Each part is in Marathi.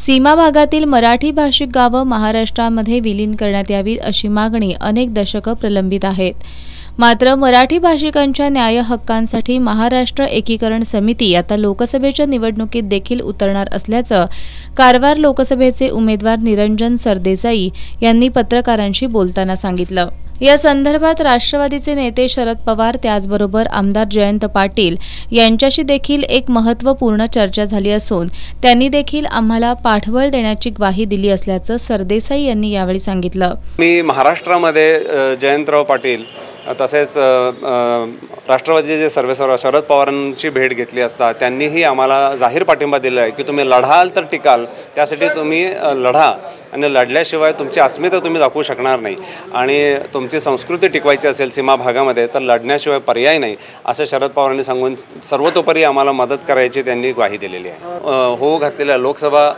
सीमा भागातील मराठी भाषिक गावं महाराष्ट्रामध्ये विलीन करण्यात यावीत अशी मागणी अनेक दशकं प्रलंबित आहेत। मात्र मराठी भाषिकांच्या न्याय हक्कांसाठी महाराष्ट्र एकीकरण समिती आता लोकसभेच्या निवडणुकीत देखील उतरणार असल्याचं कारवार लोकसभेचे उमेदवार निरंजन सरदेसाई यांनी पत्रकारांशी बोलताना सांगितलं। या संदर्भात राष्ट्रवादीचे नेते शरद पवार त्याचबरोबर आमदार जयंत पाटील यांच्याशी देखील एक महत्त्वपूर्ण चर्चा झाली असून त्यांनी देखील आम्हाला पाठबळ देण्याची ग्वाही दिली असल्याचं सरदेसाई यांनी यावेळी सांगितलं। मी महाराष्ट्रामध्ये जयंतराव पाटील तसेच राष्ट्रवादीचे सर्वेसर्वा शरद पवारांची भेट घेतली असता त्यांनीही आम्हाला जाहीर पाठिंबा दिला आहे की तुम्ही लढाल तर टिकाल, त्यासाठी तुम्ही लढा आणि लढल्याशिवाय तुमची अस्मिता तुम्ही दाखवू शकणार नाही आणि तुमची संस्कृती टिकवायची असेल सीमा भागामध्ये तर लढण्याशिवाय पर्याय नाही असं शरद पवारांनी सांगून सर्वतोपरी आम्हाला मदत करायची त्यांनी ग्वाही दिलेली आहे। हो घातलेल्या लोकसभा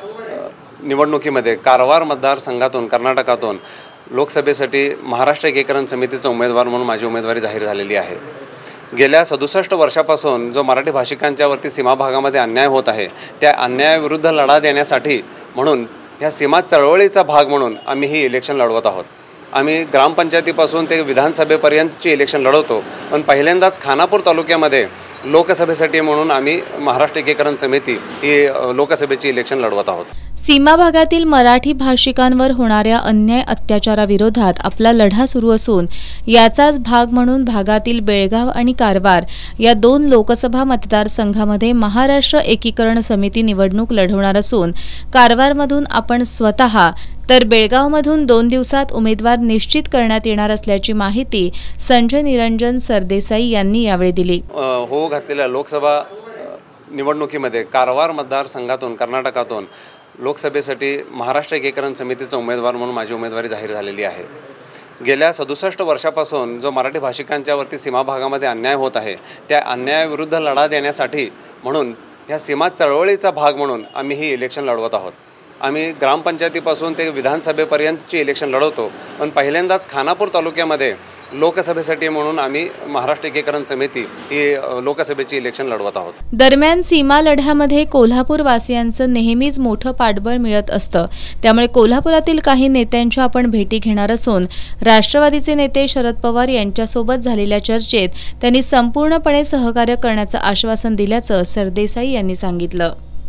निवडणुकीमध्ये कारवार मतदारसंघातून कर्नाटकातून लोकसभेसाठी महाराष्ट्र एकीकरण समितीचा उमेदवार म्हणून माझी उमेदवारी जाहीर झालेली आहे। गेल्या 67 वर्षापासून जो मराठी भाषिकांच्यावरती सीमा भागामध्ये अन्याय होत आहे त्या अन्यायाविरुद्ध लढा देण्यासाठी म्हणून ह्या सीमा चळवळीचा भाग म्हणून आम्ही ही इलेक्शन लढवत आहोत। आम्ही ग्रामपंचायतीपासून ते विधानसभेपर्यंतची इलेक्शन लढवतो, पण पहिल्यांदाच खानापूर तालुक्यामध्ये लोकसभेसाठी म्हणून आम्ही महाराष्ट्र एकीकरण समिती ही लोकसभेची इलेक्शन लढवत आहोत। सीमा भागातील मराठी भाषिकांवर होणाऱ्या अन्याय अत्याचाराविरोधात आपला लढा सुरू असून याचाच भाग म्हणून भागातील बेळगाव आणि कारवार या 2 लोकसभा मतदारसंघामध्ये महाराष्ट्र एकीकरण समिती निवडणूक लढवणार असून कारवारमधून आपण स्वतः तर बेळगावमधून 2 दिवसात उमेदवार निश्चित करण्यात येणार असल्याची माहिती संजय निरंजन सरदेसाई यांनी यावेळी दिली। हो घातलेल्या लोकसभा निवडणुकीमध्ये कारवार मतदारसंघातून कर्नाटकातून लोकसभेसाठी महाराष्ट्र एकीकरण समितीचा उमेदवार म्हणून माझी उमेदवारी जाहीर झालेली आहे। गेल्या 67 वर्षापासून जो मराठी भाषिकांच्यावरती सीमा भागामध्ये अन्याय होत आहे त्या अन्यायाविरुद्ध लढा देण्यासाठी म्हणून ह्या सीमा चळवळीचा भाग म्हणून आम्ही ही इलेक्शन लढवत आहोत। आम्ही ग्रामपंचायतीपासून ते विधानसभेपर्यंतची इलेक्शन लढवतो, पण पहिल्यांदाच खानापूर तालुक्यामध्ये लोकसभेसाठी म्हणून आम्ही महाराष्ट्र एकीकरण समिती ही लोकसभेची इलेक्शन लढवत आहोत। दरम्यान सीमा लढ्यामध्ये कोल्हापूर वासियांचं नेहमीच मोठं पाठबळ मिळत असतं, त्यामुळे कोल्हापुरातील काही नेत्यांच्या आपण भेटी घेणार असून राष्ट्रवादीचे नेते शरद पवार यांच्यासोबत झालेल्या चर्चेत त्यांनी संपूर्णपणे सहकार्य करण्याचं आश्वासन दिल्याचं सरदेसाई यांनी सांगितलं।